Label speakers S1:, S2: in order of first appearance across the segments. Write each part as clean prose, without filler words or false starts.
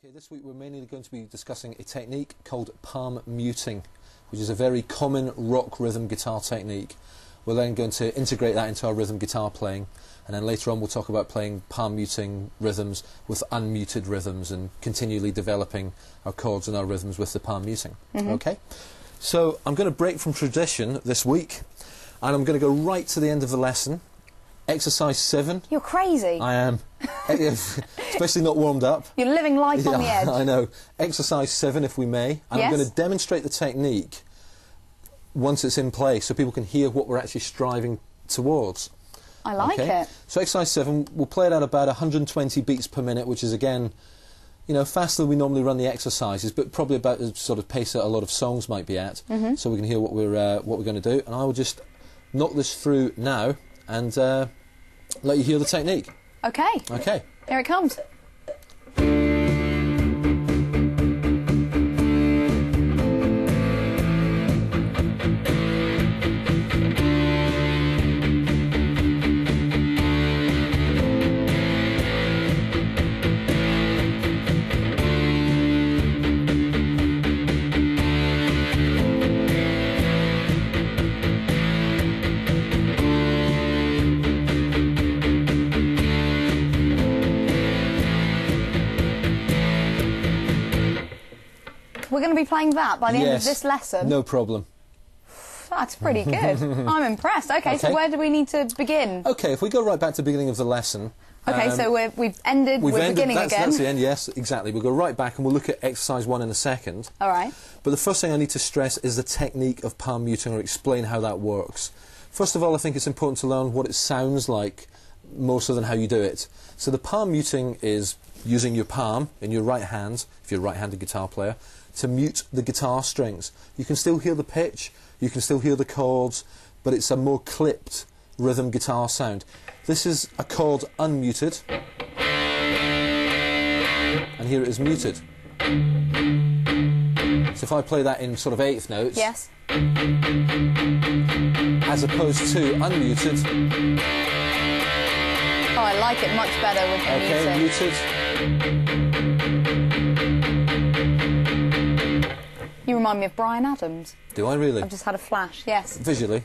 S1: Okay, this week we're mainly going to be discussing a technique called palm muting, which is a very common rock rhythm guitar technique. We're then going to integrate that into our rhythm guitar playing, and then later on we'll talk about playing palm muting rhythms with unmuted rhythms and continually developing our chords and our rhythms with the palm muting. Okay? So I'm going to break from tradition this week, and I'm going to go right to the end of the lesson. Exercise 7.
S2: You're crazy.
S1: I am. Especially not warmed up.
S2: You're living life on the edge.
S1: I know. Exercise 7, if we may. And I'm going to demonstrate the technique once it's in place so people can hear what we're actually striving towards.
S2: I like it.
S1: So exercise 7, we'll play it at about 120 beats per minute, which is, again, you know, faster than we normally run the exercises, but probably about the sort of pace that a lot of songs might be at, so we can hear what we're going to do. And I will just knock this through now and let you hear the technique.
S2: Okay.
S1: Okay.
S2: Here it comes. We're going to be playing that by the end of this lesson?
S1: No problem.
S2: That's pretty good. I'm impressed. Okay, so where do we need to begin?
S1: Okay, if we go right back to the beginning of the lesson...
S2: Okay, so we've ended, we're beginning again.
S1: That's the end, yes, exactly. We'll go right back and we'll look at exercise 1 in a second.
S2: All right.
S1: But the first thing I need to stress is the technique of palm muting, or explain how that works. First of all, I think it's important to learn what it sounds like more so than how you do it. So the palm muting is using your palm in your right hand, if you're a right-handed guitar player, to mute the guitar strings. You can still hear the pitch, you can still hear the chords, but it's a more clipped rhythm guitar sound. This is a chord unmuted, and here it is muted. So if I play that in sort of eighth notes,
S2: yes,
S1: as opposed to unmuted.
S2: Oh, I like it much better with the
S1: muted.
S2: You remind me of Bryan Adams.
S1: Do I really?
S2: I've just had a flash, yes.
S1: Visually?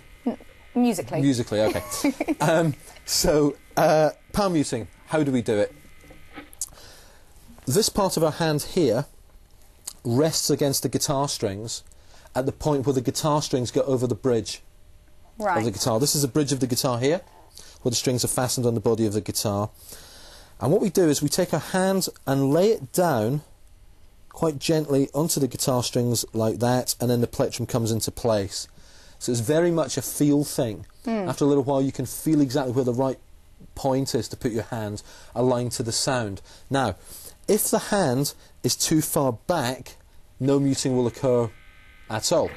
S2: Musically.
S1: Musically, okay. Palm muting, how do we do it? This part of our hand here rests against the guitar strings at the point where the guitar strings go over the bridge of the guitar. This is the bridge of the guitar here, where the strings are fastened on the body of the guitar. And what we do is we take our hand and lay it down quite gently onto the guitar strings like that, and then the plectrum comes into place. So it's very much a feel thing. After a little while you can feel exactly where the right point is to put your hand aligned to the sound. Now, if the hand is too far back, no muting will occur at all.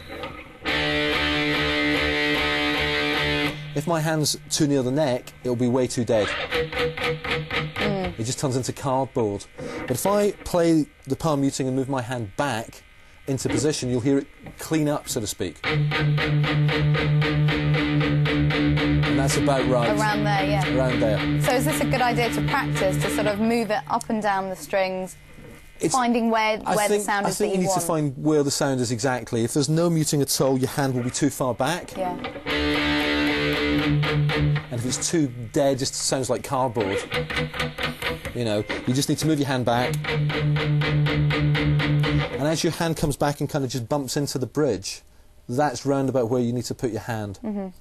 S1: If my hand's too near the neck, it'll be way too dead. It just turns into cardboard. But if I play the palm muting and move my hand back into position, you'll hear it clean up, so to speak. And that's about right.
S2: Around there, yeah.
S1: Around there.
S2: So is this a good idea to practice, to sort of move it up and down the strings, finding where the sound is that you want?
S1: I think you need to find where the sound is exactly. If there's no muting at all, your hand will be too far back.
S2: Yeah.
S1: And if it's too dead, just sounds like cardboard. You know, you just need to move your hand back. And as your hand comes back and kind of just bumps into the bridge, that's round about where you need to put your hand.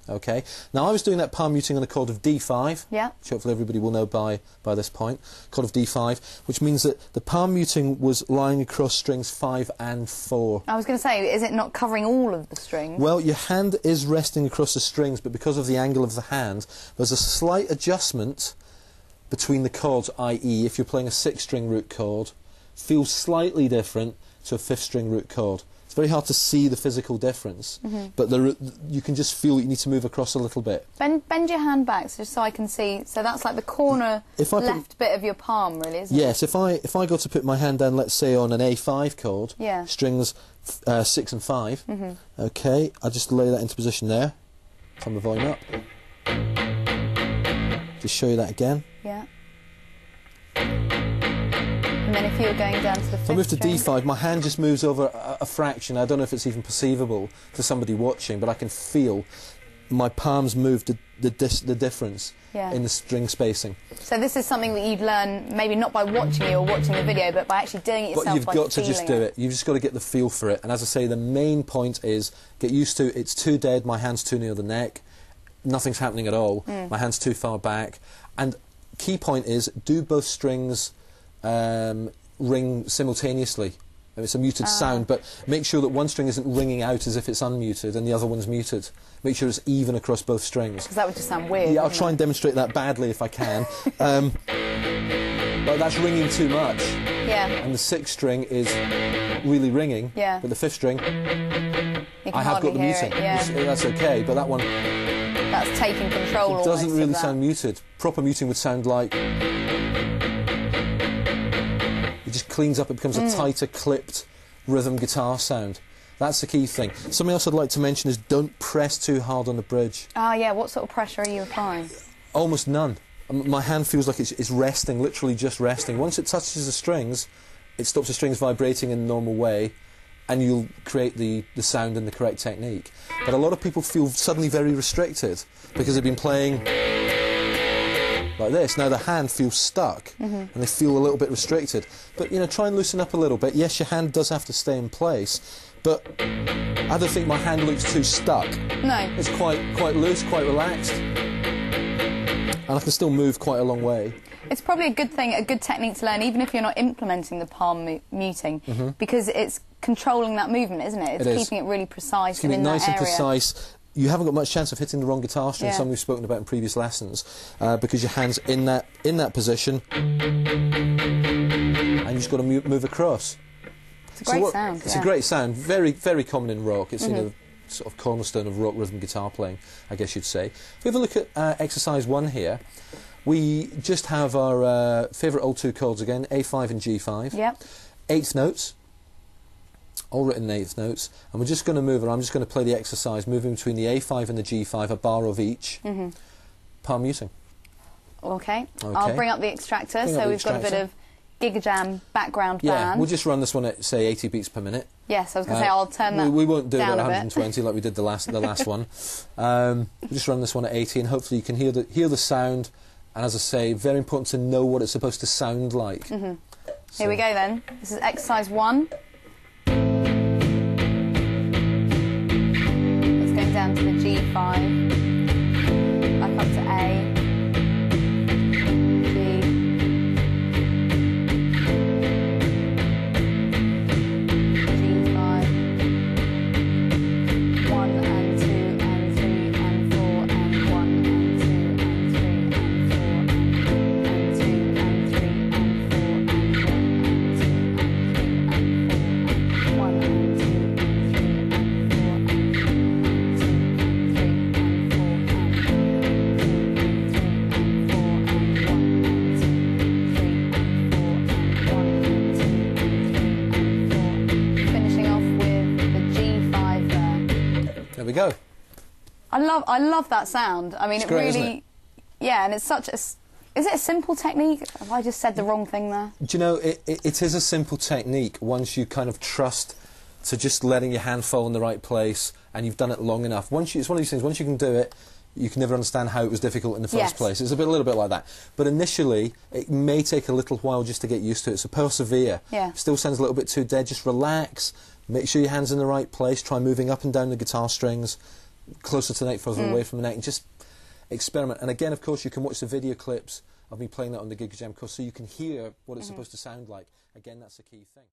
S1: Okay? Now, I was doing that palm muting on a chord of D5, which hopefully everybody will know by this point, chord of D5, which means that the palm muting was lying across strings 5 and 4.
S2: I was going to say, is it not covering all of the strings?
S1: Well, your hand is resting across the strings, but because of the angle of the hand, there's a slight adjustment between the chords, i.e. if you're playing a 6-string root chord, feels slightly different to a 5th-string root chord. It's very hard to see the physical difference, but you can just feel that you need to move across a little bit.
S2: Bend your hand back just so I can see. So that's like the corner left bit of your palm, really, isn't it?
S1: Yes, if I go to put my hand down, let's say on an A5 chord, strings 6 and 5, okay, I just lay that into position there, turn the volume up. Just show you that again.
S2: Yeah. And then if you were going down to the 5th
S1: If I move to
S2: string,
S1: D5, my hand just moves over a fraction. I don't know if it's even perceivable to somebody watching, but I can feel my palms move the difference in the string spacing.
S2: So this is something that you'd learn maybe not by watching it or watching the video, but by actually doing it yourself.
S1: But you've got to just do it. You've just got to get the feel for it. And as I say, the main point is get used to it's too dead, my hand's too near the neck, nothing's happening at all, my hand's too far back. And key point is do both strings ring simultaneously. It's a muted sound, but make sure that one string isn't ringing out as if it's unmuted and the other one's muted. Make sure it's even across both strings.
S2: Because that would just sound weird.
S1: Yeah, I'll try and demonstrate that badly if I can. But that's ringing too much.
S2: Yeah.
S1: And the 6th string is really ringing.
S2: Yeah.
S1: But the 5th string, I have got the muting.
S2: Yeah.
S1: That's okay, but that one...
S2: That's taking control.
S1: It doesn't really sound muted. Proper muting would sound like... It just cleans up, it becomes a tighter, clipped rhythm guitar sound. That's the key thing. Something else I'd like to mention is don't press too hard on the bridge.
S2: Ah, yeah, what sort of pressure are you applying?
S1: Almost none. My hand feels like it's resting, literally just resting. Once it touches the strings, it stops the strings vibrating in the normal way, and you'll create the sound in the correct technique. But a lot of people feel suddenly very restricted because they've been playing like this. Now the hand feels stuck and they feel a little bit restricted. But, you know, try and loosen up a little bit. Yes, your hand does have to stay in place, but I don't think my hand looks too stuck.
S2: No.
S1: It's quite loose, quite relaxed. And I can still move quite a long way.
S2: It's probably a good thing, a good technique to learn, even if you're not implementing the palm muting, because it's controlling that movement, isn't it? It's keeping it really precise and in that area.
S1: Nice and precise. You haven't got much chance of hitting the wrong guitar string, something we've spoken about in previous lessons, because your hand's in that position, and you've just got to move across.
S2: It's a great sound.
S1: It's a great sound. Very, very common in rock. It's you know, sort of cornerstone of rock rhythm guitar playing, I guess you'd say. If we have a look at exercise 1 here, we just have our favourite old 2 chords again, A5 and G5.
S2: Yep.
S1: 8th notes. All written in 8th notes, and we're just going to move it. I'm just going to play the exercise, moving between the A5 and the G5, a bar of each, palm muting.
S2: Okay. I'll bring up the extractor, so we've got a bit of Gigajam background band.
S1: Yeah, we'll just run this one at, say, 80 beats per minute.
S2: Yes, I was going to say, I'll turn that
S1: We won't do it
S2: down
S1: at 120 like we did the last one. We'll just run this one at 80, and hopefully you can hear the sound, and as I say, very important to know what it's supposed to sound like. So.
S2: Here we go then. This is exercise 1. Down to the G5, back up to A, G, G5, 1 and 2 and 3 and 4 and 1 and 2 and 3 and 4 and 2 and 3 and 4 and 1 and 2 and 3 and 4 and 1 and 2 and 3 and 4 and
S1: There we go.
S2: I love that sound. I mean,
S1: It's great,
S2: really,
S1: isn't it?
S2: yeah, and it's such a. Is it a simple technique? Have I just said the wrong thing there?
S1: Do you know, it is a simple technique once you kind of trust to just letting your hand fall in the right place, and you've done it long enough. It's one of these things. Once you can do it, you can never understand how it was difficult in the first place. It's a little bit like that. But initially, it may take a little while just to get used to it. So persevere.
S2: Yeah.
S1: Still sounds a little bit too dead. Just relax. Make sure your hand's in the right place. Try moving up and down the guitar strings, closer to the neck, further away from the neck, and just experiment. And again, of course, you can watch the video clips of me playing that on the Gigajam course, so you can hear what it's supposed to sound like. Again, that's a key thing.